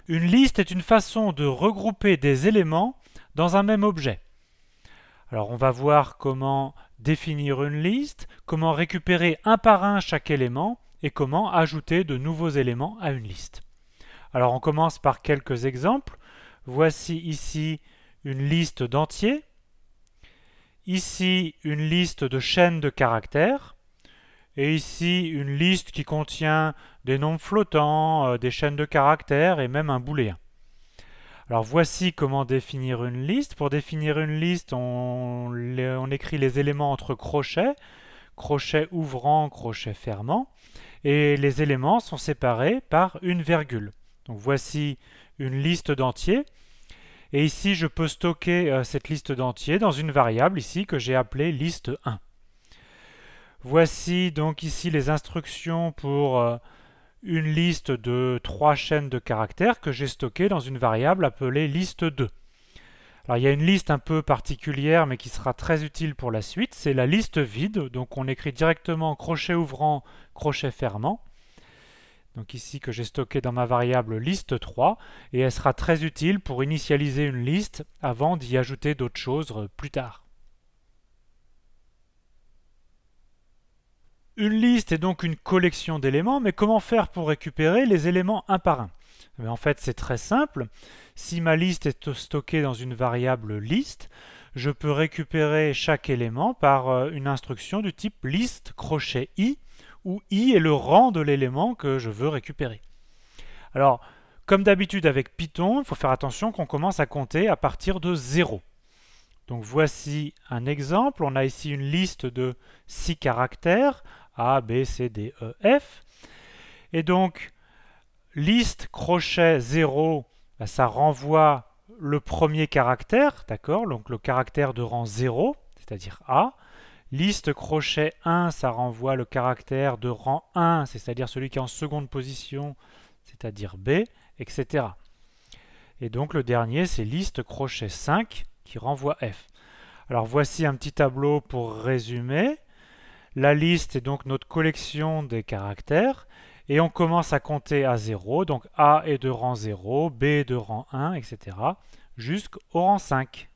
Une liste est une façon de regrouper des éléments dans un même objet. Alors on va voir comment définir une liste, comment récupérer un par un chaque élément et comment ajouter de nouveaux éléments à une liste. Alors on commence par quelques exemples. Voici ici une liste d'entiers, ici une liste de chaînes de caractères, et ici une liste qui contient des nombres flottants, des chaînes de caractères et même un booléen. Alors voici comment définir une liste. Pour définir une liste, on écrit les éléments entre crochets, crochet ouvrant, crochet fermant, et les éléments sont séparés par une virgule. Donc voici une liste d'entiers, et ici je peux stocker cette liste d'entiers dans une variable ici que j'ai appelée liste 1. Voici donc ici les instructions pour une liste de 3 chaînes de caractères que j'ai stockées dans une variable appelée liste 2. Alors il y a une liste un peu particulière mais qui sera très utile pour la suite, c'est la liste vide, donc on écrit directement crochet ouvrant, crochet fermant. Donc ici que j'ai stocké dans ma variable liste 3, et elle sera très utile pour initialiser une liste avant d'y ajouter d'autres choses plus tard. Une liste est donc une collection d'éléments, mais comment faire pour récupérer les éléments un par un? En fait, c'est très simple. Si ma liste est stockée dans une variable liste, je peux récupérer chaque élément par une instruction du type list crochet i, où i est le rang de l'élément que je veux récupérer. Alors, comme d'habitude avec Python, il faut faire attention qu'on commence à compter à partir de 0. Donc voici un exemple. On a ici une liste de 6 caractères, A, B, C, D, E, F. Et donc, liste crochet 0, ça renvoie le premier caractère, d'accord? Donc le caractère de rang 0, c'est-à-dire A. Liste crochet 1, ça renvoie le caractère de rang 1, c'est-à-dire celui qui est en seconde position, c'est-à-dire B, etc. Et donc le dernier, c'est liste crochet 5 qui renvoie F. Alors voici un petit tableau pour résumer. La liste est donc notre collection des caractères et on commence à compter à 0, donc A est de rang 0, B est de rang 1, etc. jusqu'au rang 5.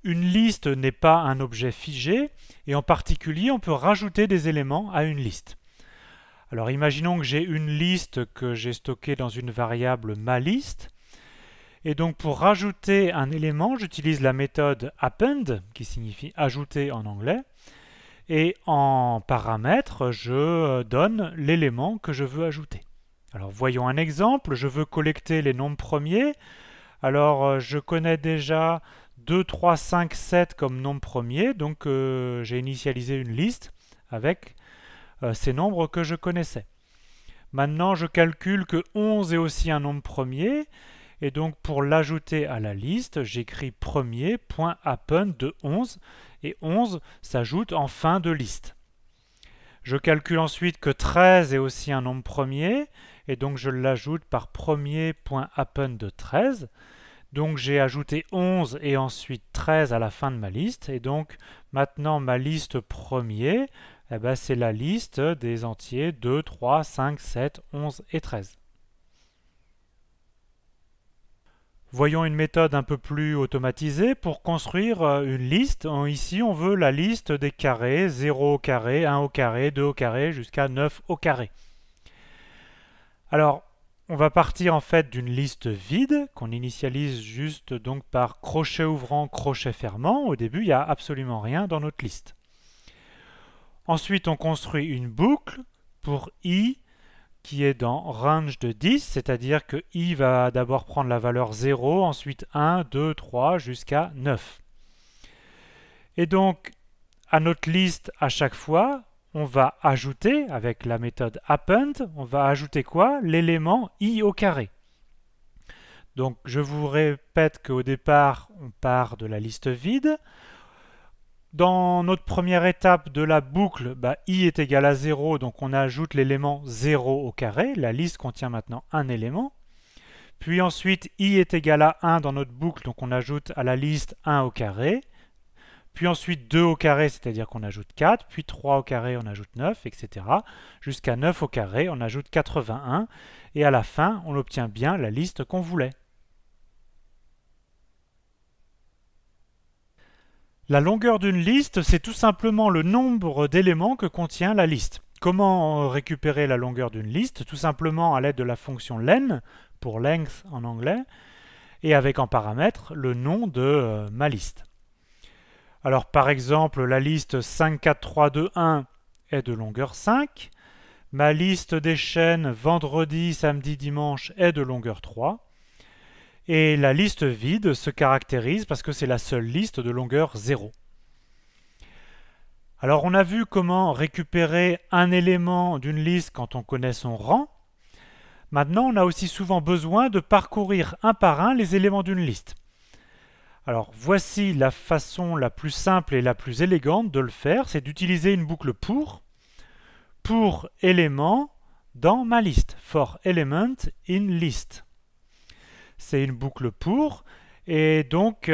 Une liste n'est pas un objet figé et en particulier on peut rajouter des éléments à une liste. Alors imaginons que j'ai une liste que j'ai stockée dans une variable maliste. Et donc pour rajouter un élément, j'utilise la méthode append, qui signifie ajouter en anglais. Et en paramètre, je donne l'élément que je veux ajouter. Alors voyons un exemple, je veux collecter les nombres premiers. Alors je connais déjà 2, 3, 5, 7 comme nombres premiers, donc j'ai initialisé une liste avec ces nombres que je connaissais. Maintenant je calcule que 11 est aussi un nombre premier, et donc pour l'ajouter à la liste, j'écris premier.append de 11, et 11 s'ajoute en fin de liste. Je calcule ensuite que 13 est aussi un nombre premier, et donc je l'ajoute par premier.append de 13. Donc j'ai ajouté 11 et ensuite 13 à la fin de ma liste, et donc maintenant ma liste premier, c'est la liste des entiers 2, 3, 5, 7, 11 et 13. Voyons une méthode un peu plus automatisée pour construire une liste. Ici, on veut la liste des carrés 0 au carré, 1 au carré, 2 au carré, jusqu'à 9 au carré. Alors, on va partir en fait d'une liste vide qu'on initialise juste donc par crochet ouvrant, crochet fermant. Au début, il n'y a absolument rien dans notre liste. Ensuite, on construit une boucle pour i qui est dans range de 10, c'est-à-dire que i va d'abord prendre la valeur 0, ensuite 1, 2, 3, jusqu'à 9. Et donc, à notre liste, à chaque fois, on va ajouter, avec la méthode append, on va ajouter quoi? L'élément i au carré. Donc, je vous répète qu'au départ, on part de la liste vide. Dans notre première étape de la boucle, i est égal à 0, donc on ajoute l'élément 0 au carré. La liste contient maintenant un élément. Puis ensuite, i est égal à 1 dans notre boucle, donc on ajoute à la liste 1 au carré. puis ensuite 2 au carré, c'est-à-dire qu'on ajoute 4, puis 3 au carré, on ajoute 9, etc. Jusqu'à 9 au carré, on ajoute 81, et à la fin, on obtient bien la liste qu'on voulait. La longueur d'une liste, c'est tout simplement le nombre d'éléments que contient la liste. Comment récupérer la longueur d'une liste? Tout simplement à l'aide de la fonction len, pour length en anglais, et avec en paramètre le nom de ma liste. Alors par exemple, la liste 5, 4, 3, 2, 1 est de longueur 5. Ma liste des chaînes vendredi, samedi, dimanche est de longueur 3. Et la liste vide se caractérise parce que c'est la seule liste de longueur 0. Alors on a vu comment récupérer un élément d'une liste quand on connaît son rang. Maintenant, on a aussi souvent besoin de parcourir un par un les éléments d'une liste. Alors voici la façon la plus simple et la plus élégante de le faire, c'est d'utiliser une boucle pour élément dans ma liste, for element in list. C'est une boucle pour, et donc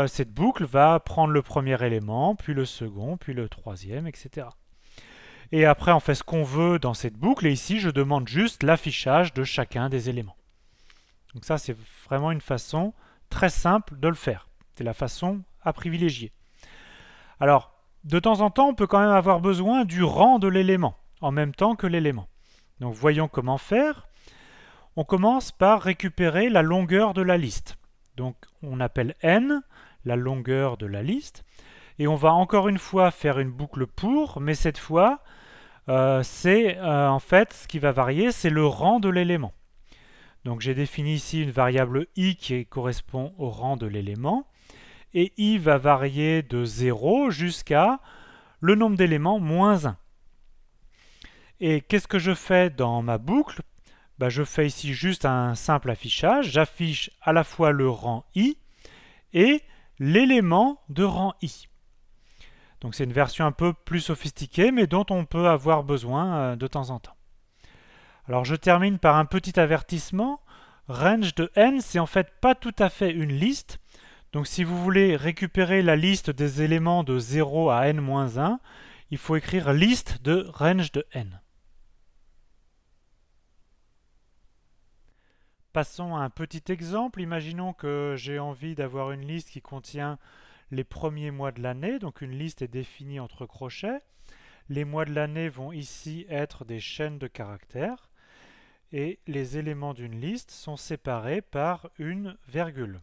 cette boucle va prendre le premier élément, puis le second, puis le troisième, etc. Et après on fait ce qu'on veut dans cette boucle, et ici je demande juste l'affichage de chacun des éléments. Donc ça c'est vraiment une façon très simple de le faire. C'est la façon à privilégier. Alors, de temps en temps, on peut quand même avoir besoin du rang de l'élément, en même temps que l'élément. Donc voyons comment faire. On commence par récupérer la longueur de la liste. Donc on appelle n la longueur de la liste. Et on va encore une fois faire une boucle pour, mais cette fois, c'est en fait ce qui va varier, c'est le rang de l'élément. Donc j'ai défini ici une variable i qui correspond au rang de l'élément. Et i va varier de 0 jusqu'à le nombre d'éléments moins 1. Et qu'est-ce que je fais dans ma boucle? Je fais ici juste un simple affichage. J'affiche à la fois le rang i et l'élément de rang i. Donc c'est une version un peu plus sophistiquée, mais dont on peut avoir besoin de temps en temps. Alors je termine par un petit avertissement. Range de n, c'est en fait pas tout à fait une liste. Donc si vous voulez récupérer la liste des éléments de 0 à n-1, il faut écrire liste de range de n. Passons à un petit exemple. Imaginons que j'ai envie d'avoir une liste qui contient les premiers mois de l'année. Donc une liste est définie entre crochets. Les mois de l'année vont ici être des chaînes de caractères. Et les éléments d'une liste sont séparés par une virgule.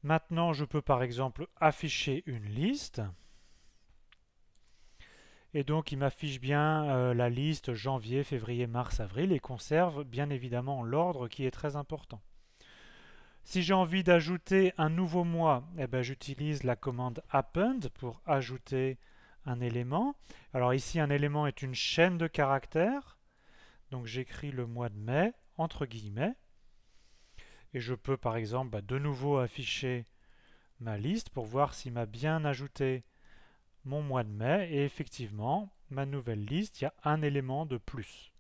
Maintenant, je peux par exemple afficher une liste. Et donc, il m'affiche bien la liste janvier, février, mars, avril et conserve bien évidemment l'ordre qui est très important. Si j'ai envie d'ajouter un nouveau mois, j'utilise la commande append pour ajouter un élément. Alors ici, un élément est une chaîne de caractères. Donc j'écris le mois de mai entre guillemets. Et je peux par exemple de nouveau afficher ma liste pour voir s'il m'a bien ajouté mon mois de mai. Et effectivement, ma nouvelle liste, il y a un élément de plus.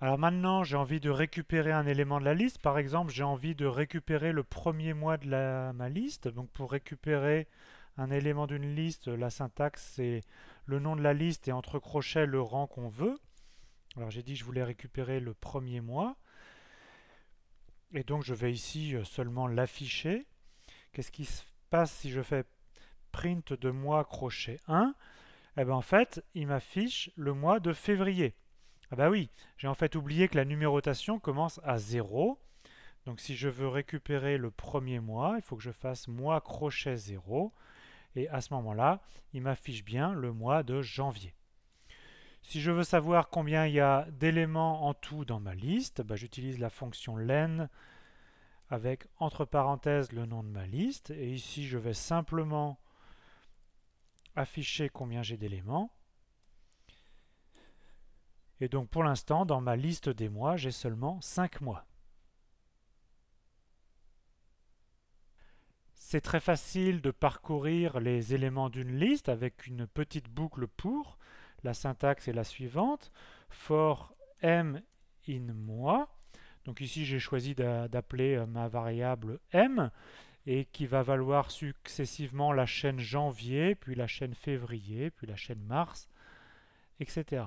Alors maintenant, j'ai envie de récupérer un élément de la liste. Par exemple, j'ai envie de récupérer le premier mois de ma liste. Donc pour récupérer un élément d'une liste, la syntaxe, c'est le nom de la liste et entre crochets le rang qu'on veut. Alors j'ai dit que je voulais récupérer le premier mois. Et donc je vais ici seulement l'afficher. Qu'est-ce qui se passe si je fais print de mois crochet 1? En fait, il m'affiche le mois de février. Ah bah oui, j'ai en fait oublié que la numérotation commence à 0. Donc si je veux récupérer le premier mois, il faut que je fasse mois crochet 0. Et à ce moment-là, il m'affiche bien le mois de janvier. Si je veux savoir combien il y a d'éléments en tout dans ma liste, j'utilise la fonction len avec entre parenthèses le nom de ma liste. Et ici, je vais simplement afficher combien j'ai d'éléments. Et donc pour l'instant, dans ma liste des mois, j'ai seulement 5 mois. C'est très facile de parcourir les éléments d'une liste avec une petite boucle pour. la syntaxe est la suivante. For m in mois. Donc ici, j'ai choisi d'appeler ma variable m, et qui va valoir successivement la chaîne janvier, puis la chaîne février, puis la chaîne mars, etc.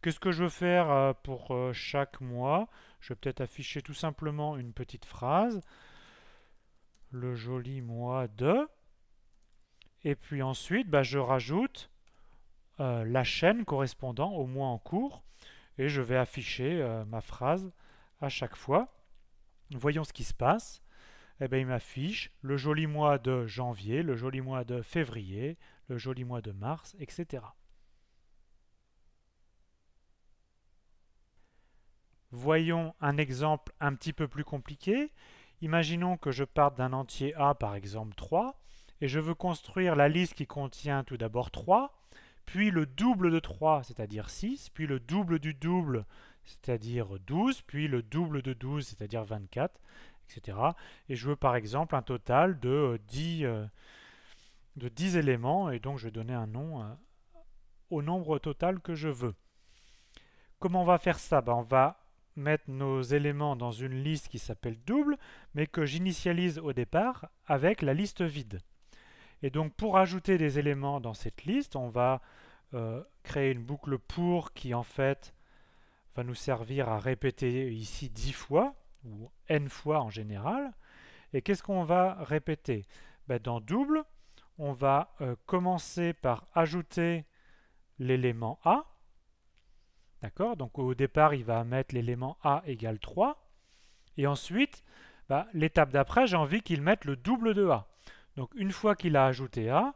Qu'est-ce que je veux faire pour chaque mois? Je vais peut-être afficher tout simplement une petite phrase. Le joli mois de... Et puis ensuite, je rajoute la chaîne correspondant au mois en cours, et je vais afficher ma phrase à chaque fois. Voyons ce qui se passe. Eh bien, il m'affiche le joli mois de janvier, le joli mois de février, le joli mois de mars, etc. Voyons un exemple un petit peu plus compliqué. Imaginons que je parte d'un entier A, par exemple 3, et je veux construire la liste qui contient tout d'abord 3, puis le double de 3, c'est-à-dire 6, puis le double du double, c'est-à-dire 12, puis le double de 12, c'est-à-dire 24, etc. Et je veux par exemple un total de 10 éléments, et donc je vais donner un nom au nombre total que je veux. Comment on va faire ça? On va mettre nos éléments dans une liste qui s'appelle double, mais que j'initialise au départ avec la liste vide. Et donc pour ajouter des éléments dans cette liste, on va créer une boucle pour qui en fait va nous servir à répéter ici 10 fois, ou n fois en général. Et qu'est-ce qu'on va répéter? Dans double, on va commencer par ajouter l'élément A. D'accord? Donc au départ, il va mettre l'élément A égale 3. Et ensuite, l'étape d'après, j'ai envie qu'il mette le double de A. Donc une fois qu'il a ajouté A,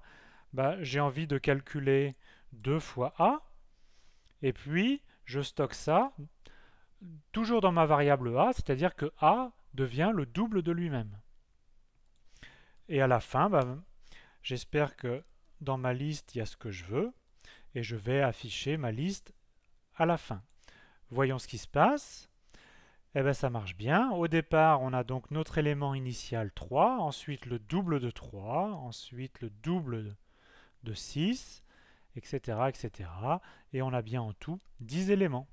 j'ai envie de calculer 2 fois A. Et puis, je stocke ça toujours dans ma variable A, c'est-à-dire que A devient le double de lui-même. Et à la fin, j'espère que dans ma liste, il y a ce que je veux. Et je vais afficher ma liste à la fin. Voyons ce qui se passe. Eh bien, ça marche bien. Au départ, on a donc notre élément initial 3, ensuite le double de 3, ensuite le double de 6, etc., etc. Et on a bien en tout 10 éléments.